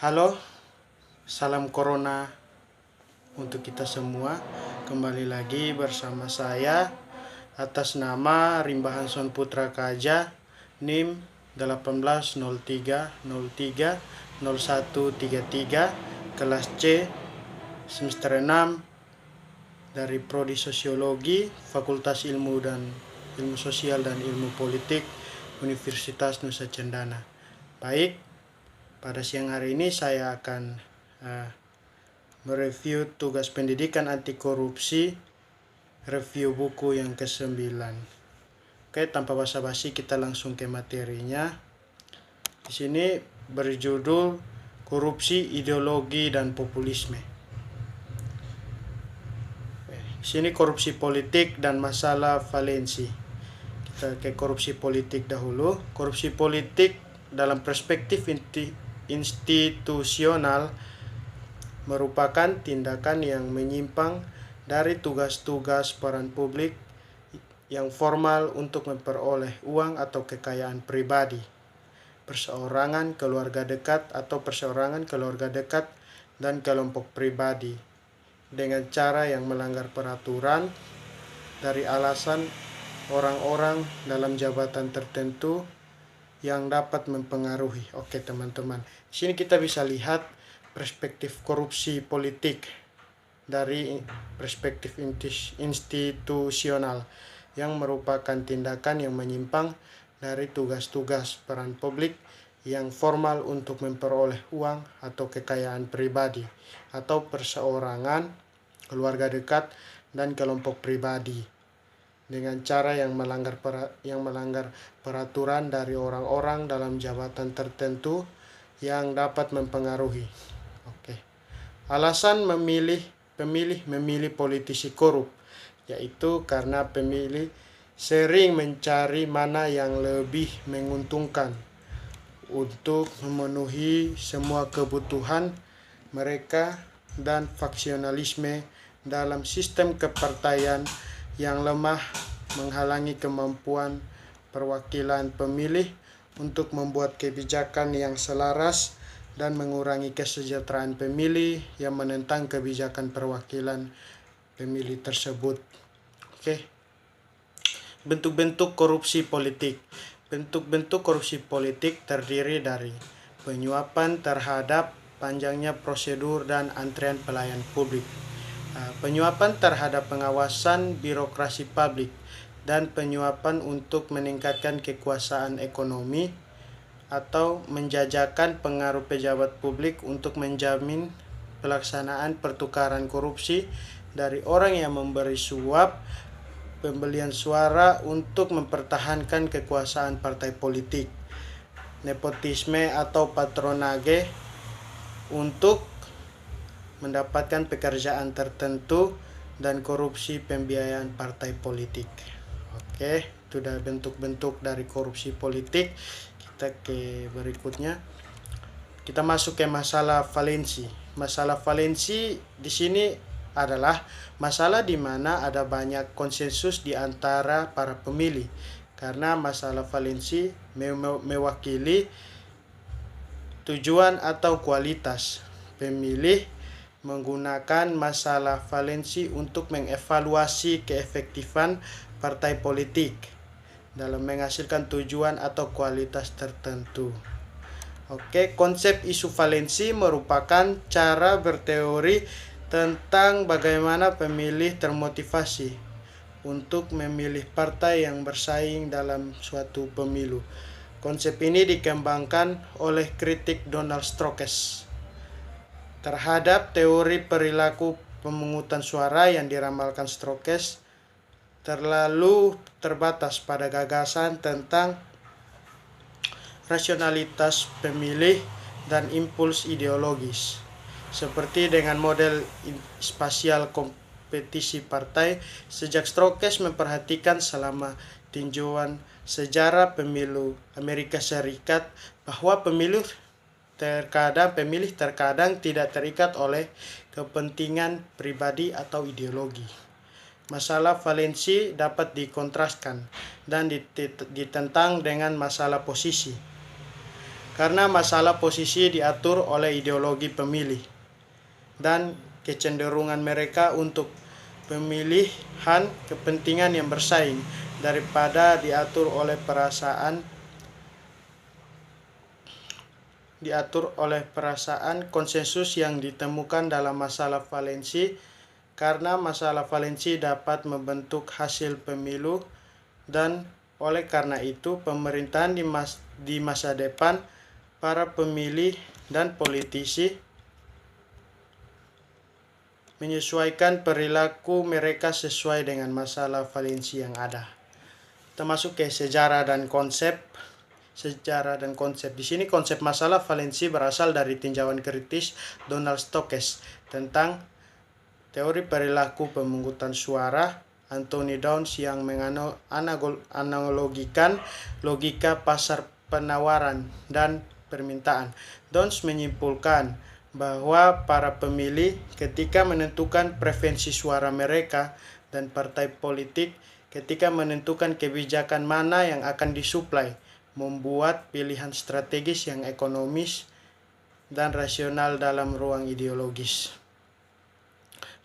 Halo, salam corona untuk kita semua. Kembali lagi bersama saya atas nama Rimba Hanson Putra Kaja, NIM 1803030133, kelas C, semester 6 dari Prodi Sosiologi, Fakultas Ilmu Sosial dan Ilmu Politik, Universitas Nusa Cendana. Baik, pada siang hari ini saya akan mereview tugas pendidikan anti korupsi, review buku yang ke-9. Oke, tanpa basa-basi kita langsung ke materinya. Di sini berjudul Korupsi, Ideologi, dan Populisme. Di sini korupsi politik dan masalah valensi. Kita ke korupsi politik dahulu. Korupsi politik dalam perspektif institusional merupakan tindakan yang menyimpang dari tugas-tugas peran publik yang formal untuk memperoleh uang atau kekayaan pribadi, perseorangan, keluarga dekat, atau perseorangan, keluarga dekat, dan kelompok pribadi dengan cara yang melanggar peraturan dari alasan orang-orang dalam jabatan tertentu yang dapat mempengaruhi. Oke teman-teman, di sini kita bisa lihat perspektif korupsi politik dari perspektif institusional yang merupakan tindakan yang menyimpang dari tugas-tugas peran publik yang formal untuk memperoleh uang atau kekayaan pribadi atau perseorangan, keluarga dekat, dan kelompok pribadi dengan cara yang melanggar peraturan dari orang-orang dalam jabatan tertentu yang dapat mempengaruhi. Oke. Alasan pemilih memilih politisi korup, yaitu karena pemilih sering mencari mana yang lebih menguntungkan untuk memenuhi semua kebutuhan mereka, dan faksionalisme dalam sistem kepartaian yang lemah menghalangi kemampuan perwakilan pemilih untuk membuat kebijakan yang selaras dan mengurangi kesejahteraan pemilih yang menentang kebijakan perwakilan pemilih tersebut. Oke. Bentuk-bentuk korupsi politik. Bentuk-bentuk korupsi politik terdiri dari penyuapan terhadap panjangnya prosedur dan antrean pelayan publik, penyuapan terhadap pengawasan birokrasi publik, dan penyuapan untuk meningkatkan kekuasaan ekonomi atau menjajakan pengaruh pejabat publik untuk menjamin pelaksanaan pertukaran korupsi dari orang yang memberi suap, pembelian suara untuk mempertahankan kekuasaan partai politik, nepotisme atau patronage untuk mendapatkan pekerjaan tertentu, dan korupsi pembiayaan partai politik. Oke, itu adalah bentuk-bentuk dari korupsi politik. Kita ke berikutnya. Kita masuk ke masalah valensi. Masalah valensi di sini adalah masalah di mana ada banyak konsensus di antara para pemilih, karena masalah valensi mewakili tujuan atau kualitas pemilih menggunakan masalah valensi untuk mengevaluasi keefektifan partai politik dalam menghasilkan tujuan atau kualitas tertentu. Oke, konsep isu valensi merupakan cara berteori tentang bagaimana pemilih termotivasi untuk memilih partai yang bersaing dalam suatu pemilu. Konsep ini dikembangkan oleh kritik Donald Strokes terhadap teori perilaku pemungutan suara yang diramalkan Strokes terlalu terbatas pada gagasan tentang rasionalitas pemilih dan impuls ideologis. Seperti dengan model spasial kompetisi partai, sejak Strokes memperhatikan selama tinjauan sejarah pemilu Amerika Serikat bahwa pemilih terkadang tidak terikat oleh kepentingan pribadi atau ideologi. Masalah valensi dapat dikontraskan dan ditentang dengan masalah posisi. karena masalah posisi diatur oleh ideologi pemilih dan kecenderungan mereka untuk pemilihan kepentingan yang bersaing daripada diatur oleh perasaan konsensus yang ditemukan dalam masalah valensi, karena masalah valensi dapat membentuk hasil pemilu, dan oleh karena itu pemerintahan di masa depan, para pemilih dan politisi menyesuaikan perilaku mereka sesuai dengan masalah valensi yang ada. Termasuk ke sejarah dan konsep. Di sini konsep masalah valensi berasal dari tinjauan kritis Donald Stokes tentang teori perilaku pemungutan suara Anthony Downs yang menganalogikan logika pasar penawaran dan permintaan. Downs menyimpulkan bahwa para pemilih ketika menentukan preferensi suara mereka dan partai politik ketika menentukan kebijakan mana yang akan disuplai, membuat pilihan strategis yang ekonomis dan rasional dalam ruang ideologis.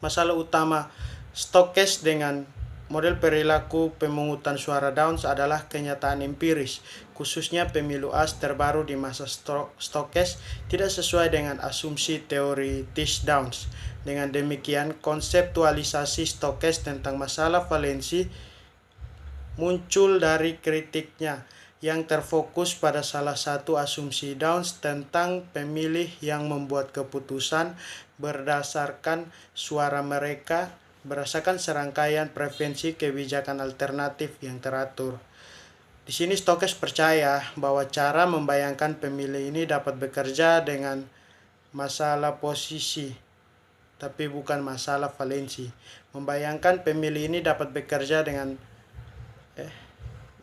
Masalah utama Stokes dengan model perilaku pemungutan suara Downs adalah kenyataan empiris, khususnya pemilu AS terbaru di masa Stokes tidak sesuai dengan asumsi teoritis Downs. Dengan demikian, konseptualisasi Stokes tentang masalah valensi muncul dari kritiknya yang terfokus pada salah satu asumsi Downs tentang pemilih yang membuat keputusan berdasarkan suara mereka berdasarkan serangkaian preferensi kebijakan alternatif yang teratur. Di sini Stokes percaya bahwa cara membayangkan pemilih ini dapat bekerja dengan masalah posisi, tapi bukan masalah valensi. Membayangkan pemilih ini dapat bekerja dengan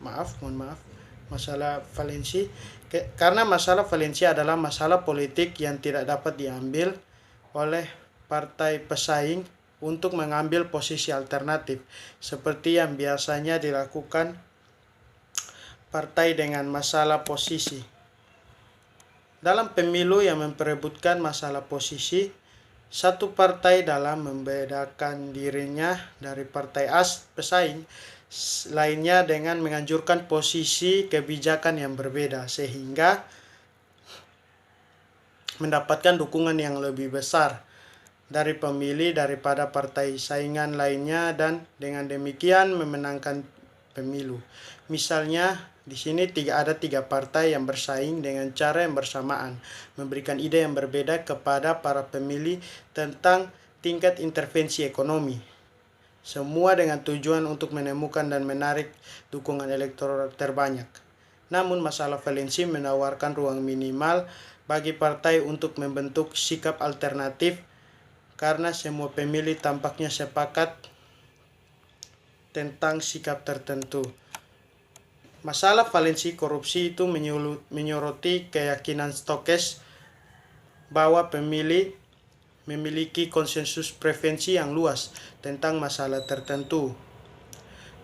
masalah valensi, karena masalah valensi adalah masalah politik yang tidak dapat diambil oleh partai pesaing untuk mengambil posisi alternatif, seperti yang biasanya dilakukan partai dengan masalah posisi. Dalam pemilu yang memperebutkan masalah posisi, satu partai dalam membedakan dirinya dari partai AS pesaing lainnya dengan menganjurkan posisi kebijakan yang berbeda, sehingga mendapatkan dukungan yang lebih besar dari pemilih daripada partai saingan lainnya dan dengan demikian memenangkan pemilu. Misalnya di sini ada tiga partai yang bersaing dengan cara yang bersamaan, memberikan ide yang berbeda kepada para pemilih tentang tingkat intervensi ekonomi. Semua dengan tujuan untuk menemukan dan menarik dukungan elektoral terbanyak. Namun masalah valensi menawarkan ruang minimal bagi partai untuk membentuk sikap alternatif karena semua pemilih tampaknya sepakat tentang sikap tertentu. Masalah valensi korupsi itu menyoroti keyakinan Stokes bahwa pemilih memiliki konsensus preferensi yang luas tentang masalah tertentu.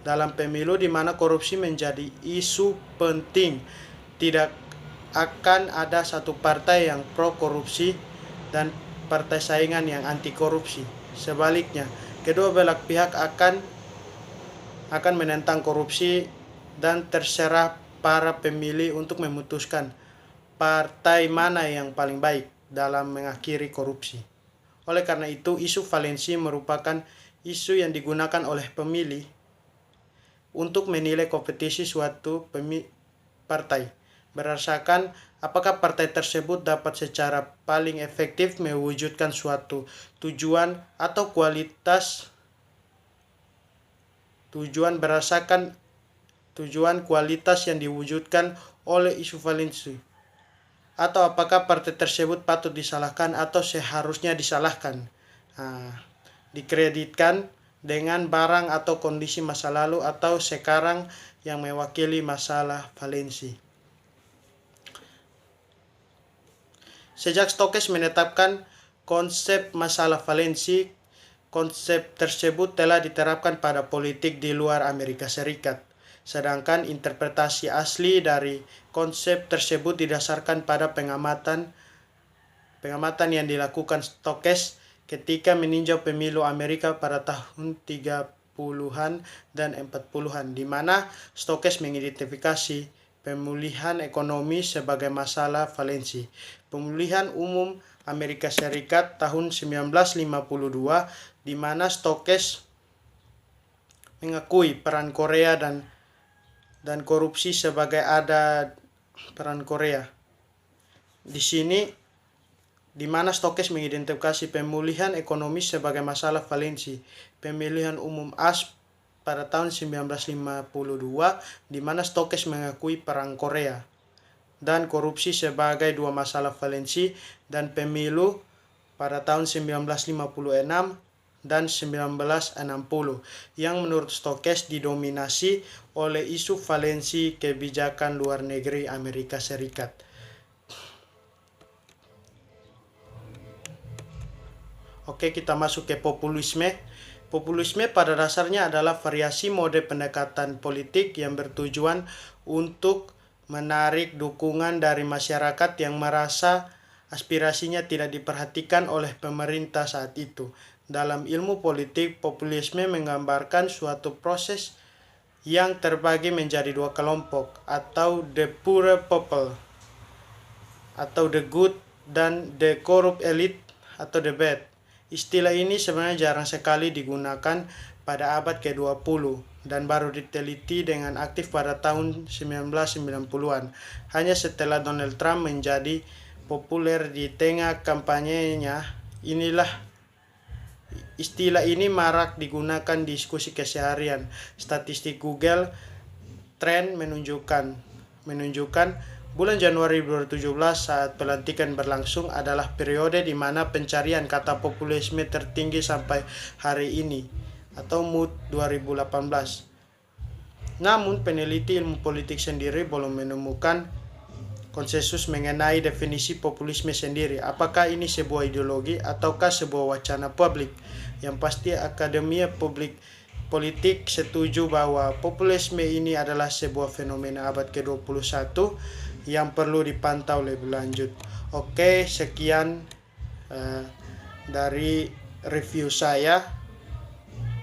Dalam pemilu di mana korupsi menjadi isu penting, tidak akan ada satu partai yang pro korupsi dan partai saingan yang anti korupsi. Sebaliknya, kedua belah pihak akan menentang korupsi dan terserah para pemilih untuk memutuskan partai mana yang paling baik dalam mengakhiri korupsi. Oleh karena itu, isu valensi merupakan isu yang digunakan oleh pemilih untuk menilai kompetisi suatu partai, berdasarkan apakah partai tersebut dapat secara paling efektif mewujudkan suatu tujuan atau berdasarkan tujuan kualitas yang diwujudkan oleh isu valensi, atau apakah partai tersebut patut disalahkan atau seharusnya disalahkan, dikreditkan dengan barang atau kondisi masa lalu atau sekarang yang mewakili masalah valensi. Sejak Stokes menetapkan konsep masalah valensi, konsep tersebut telah diterapkan pada politik di luar Amerika Serikat. sedangkan interpretasi asli dari konsep tersebut didasarkan pada pengamatan yang dilakukan Stokes ketika meninjau pemilu Amerika pada tahun 30-an dan 40-an, di mana Stokes mengidentifikasi pemulihan ekonomi sebagai masalah valensi. Pemulihan umum Amerika Serikat tahun 1952, di mana Stokes mengakui peran Korea dan korupsi sebagai ada peran Korea. Di sini di mana Stokes mengidentifikasi pemulihan ekonomi sebagai masalah valensi. Pemilihan umum AS pada tahun 1952, di mana Stokes mengakui perang Korea dan korupsi sebagai dua masalah valensi, dan pemilu pada tahun 1956 dan 1960 yang menurut Stokes didominasi oleh isu valensi kebijakan luar negeri Amerika Serikat. Oke, kita masuk ke populisme. Populisme pada dasarnya adalah variasi mode pendekatan politik yang bertujuan untuk menarik dukungan dari masyarakat yang merasa aspirasinya tidak diperhatikan oleh pemerintah saat itu. Dalam ilmu politik, populisme menggambarkan suatu proses yang terbagi menjadi dua kelompok, atau the poor people, atau the good, dan the corrupt elite, atau the bad. Istilah ini sebenarnya jarang sekali digunakan pada abad ke-20 dan baru diteliti dengan aktif pada tahun 1990-an. Hanya setelah Donald Trump menjadi populer di tengah kampanyenya, istilah ini marak digunakan di diskusi keseharian. Statistik Google Trend menunjukkan bulan Januari 2017 saat pelantikan berlangsung adalah periode di mana pencarian kata populisme tertinggi sampai hari ini, atau MUT 2018. Namun peneliti ilmu politik sendiri belum menemukan konsensus mengenai definisi populisme sendiri. Apakah ini sebuah ideologi ataukah sebuah wacana publik? Yang pasti Akademia Politik setuju bahwa populisme ini adalah sebuah fenomena abad ke-21 yang perlu dipantau lebih lanjut. Oke, sekian dari review saya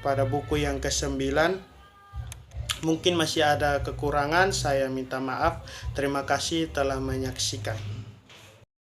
pada buku yang ke-9. Mungkin masih ada kekurangan, saya minta maaf. Terima kasih telah menyaksikan.